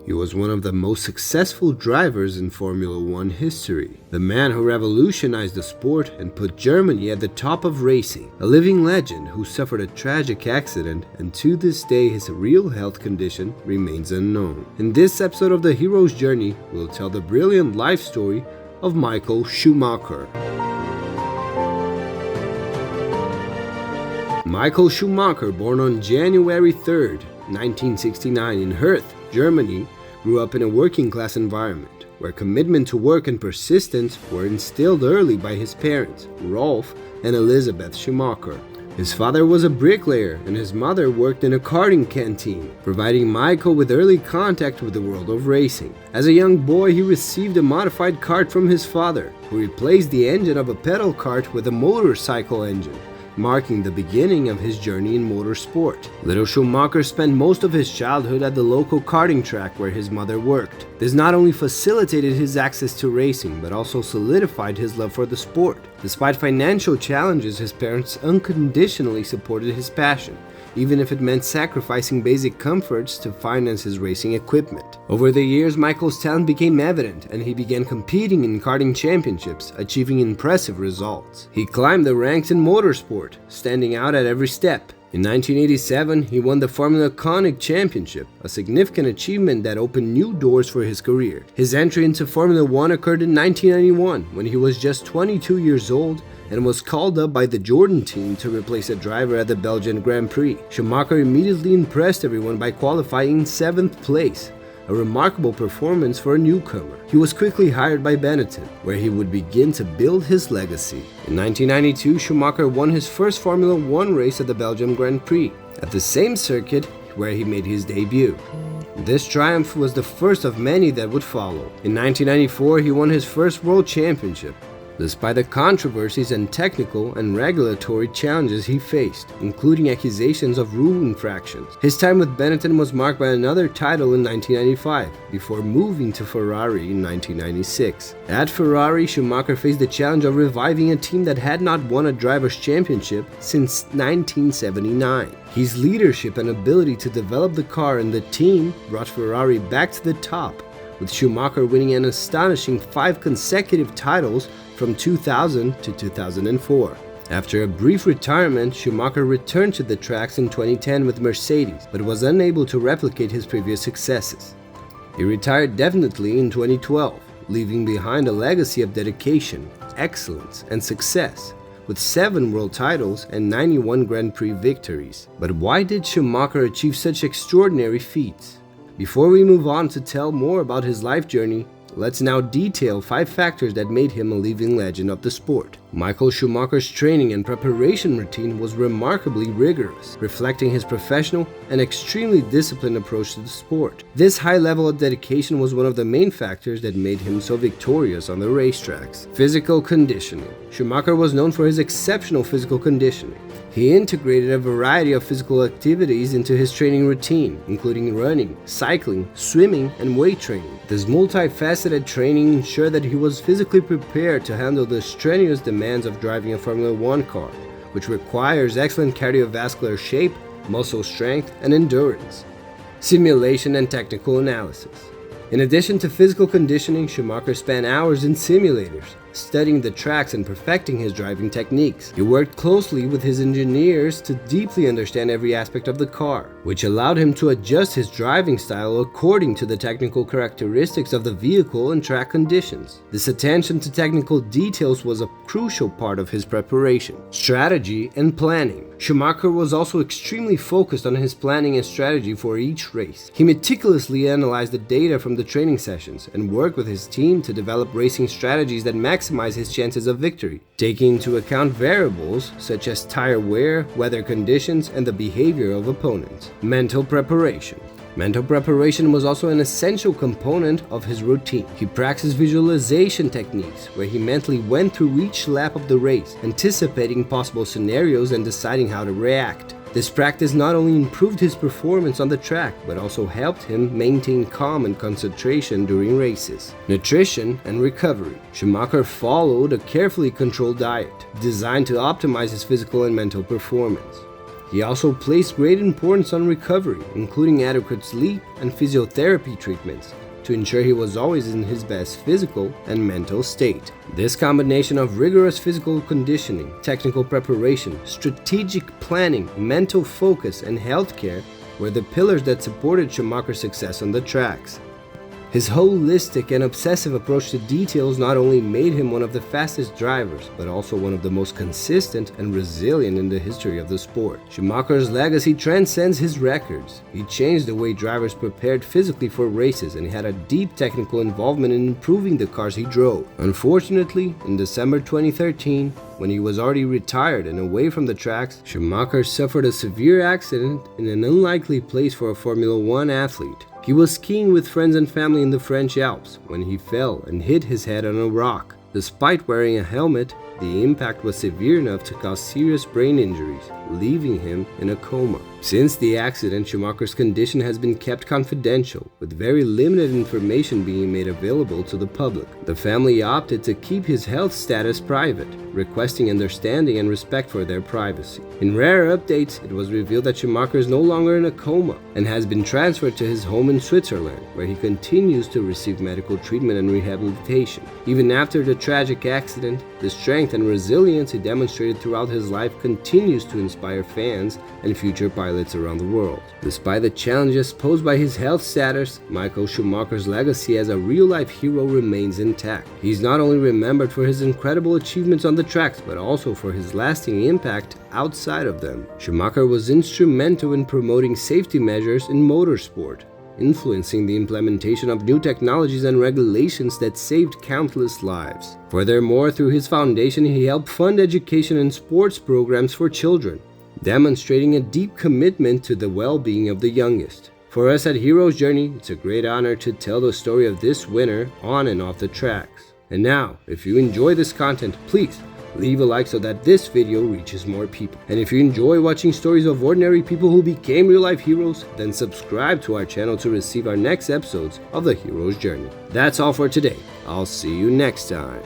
He was one of the most successful drivers in Formula One history, the man who revolutionized the sport and put Germany at the top of racing, a living legend who suffered a tragic accident, and to this day his real health condition remains unknown. In this episode of The Hero's Journey, we'll tell the brilliant life story of Michael Schumacher. Michael Schumacher, born on January 3rd, 1969 in Herth, Germany, grew up in a working-class environment where commitment to work and persistence were instilled early by his parents, Rolf and Elisabeth Schumacher. His father was a bricklayer and his mother worked in a karting canteen, providing Michael with early contact with the world of racing. As a young boy, he received a modified kart from his father, who replaced the engine of a pedal kart with a motorcycle engine, marking the beginning of his journey in motorsport. Little Schumacher spent most of his childhood at the local karting track where his mother worked. This not only facilitated his access to racing, but also solidified his love for the sport. Despite financial challenges, his parents unconditionally supported his passion, even if it meant sacrificing basic comforts to finance his racing equipment. Over the years, Michael's talent became evident and he began competing in karting championships, achieving impressive results. He climbed the ranks in motorsport, standing out at every step. In 1987, he won the Formula Conic Championship, a significant achievement that opened new doors for his career. His entry into Formula One occurred in 1991, when he was just 22 years old and was called up by the Jordan team to replace a driver at the Belgian Grand Prix. Schumacher immediately impressed everyone by qualifying in 7th place, a remarkable performance for a newcomer. He was quickly hired by Benetton, where he would begin to build his legacy. In 1992, Schumacher won his first Formula One race at the Belgian Grand Prix, at the same circuit where he made his debut. This triumph was the first of many that would follow. In 1994, he won his first World Championship, despite the controversies and technical and regulatory challenges he faced, including accusations of rule infractions. His time with Benetton was marked by another title in 1995, before moving to Ferrari in 1996. At Ferrari, Schumacher faced the challenge of reviving a team that had not won a driver's championship since 1979. His leadership and ability to develop the car and the team brought Ferrari back to the top, with Schumacher winning an astonishing 5 consecutive titles from 2000 to 2004. After a brief retirement, Schumacher returned to the tracks in 2010 with Mercedes, but was unable to replicate his previous successes. He retired definitely in 2012, leaving behind a legacy of dedication, excellence, and success, with 7 world titles and 91 Grand Prix victories. But why did Schumacher achieve such extraordinary feats? Before we move on to tell more about his life journey, let's now detail 5 factors that made him a living legend of the sport. Michael Schumacher's training and preparation routine was remarkably rigorous, reflecting his professional and extremely disciplined approach to the sport. This high level of dedication was one of the main factors that made him so victorious on the racetracks. Physical conditioning. Schumacher was known for his exceptional physical conditioning. He integrated a variety of physical activities into his training routine, including running, cycling, swimming, and weight training. This multifaceted training ensured that he was physically prepared to handle the strenuous demands of driving a Formula One car, which requires excellent cardiovascular shape, muscle strength, and endurance. Simulation and technical analysis. In addition to physical conditioning, Schumacher spent hours in simulators, studying the tracks and perfecting his driving techniques. He worked closely with his engineers to deeply understand every aspect of the car, which allowed him to adjust his driving style according to the technical characteristics of the vehicle and track conditions. This attention to technical details was a crucial part of his preparation. Strategy and planning. Schumacher was also extremely focused on his planning and strategy for each race. He meticulously analyzed the data from the training sessions and worked with his team to develop racing strategies that maximize his chances of victory, taking into account variables such as tire wear, weather conditions, and the behavior of opponents. Mental preparation. Mental preparation was also an essential component of his routine. He practiced visualization techniques, where he mentally went through each lap of the race, anticipating possible scenarios and deciding how to react. This practice not only improved his performance on the track, but also helped him maintain calm and concentration during races. Nutrition and recovery. Schumacher followed a carefully controlled diet, designed to optimize his physical and mental performance. He also placed great importance on recovery, including adequate sleep and physiotherapy treatments, to ensure he was always in his best physical and mental state. This combination of rigorous physical conditioning, technical preparation, strategic planning, mental focus, and healthcare were the pillars that supported Schumacher's success on the tracks. His holistic and obsessive approach to details not only made him one of the fastest drivers, but also one of the most consistent and resilient in the history of the sport. Schumacher's legacy transcends his records. He changed the way drivers prepared physically for races and had a deep technical involvement in improving the cars he drove. Unfortunately, in December 2013, when he was already retired and away from the tracks, Schumacher suffered a severe accident in an unlikely place for a Formula One athlete. He was skiing with friends and family in the French Alps when he fell and hit his head on a rock. Despite wearing a helmet, the impact was severe enough to cause serious brain injuries, leaving him in a coma. Since the accident, Schumacher's condition has been kept confidential, with very limited information being made available to the public. The family opted to keep his health status private, requesting understanding and respect for their privacy. In rare updates, it was revealed that Schumacher is no longer in a coma and has been transferred to his home in Switzerland, where he continues to receive medical treatment and rehabilitation. Even after the tragic accident, the strength and resilience he demonstrated throughout his life continues to inspire fans and future pilots around the world. Despite the challenges posed by his health status, Michael Schumacher's legacy as a real-life hero remains intact. He's not only remembered for his incredible achievements on the tracks, but also for his lasting impact outside of them. Schumacher was instrumental in promoting safety measures in motorsport, influencing the implementation of new technologies and regulations that saved countless lives. Furthermore, through his foundation, he helped fund education and sports programs for children, demonstrating a deep commitment to the well-being of the youngest. For us at Hero's Journey, it's a great honor to tell the story of this winner on and off the tracks. And now, if you enjoy this content, please leave a like so that this video reaches more people. And if you enjoy watching stories of ordinary people who became real-life heroes, then subscribe to our channel to receive our next episodes of the Hero's Journey. That's all for today. I'll see you next time.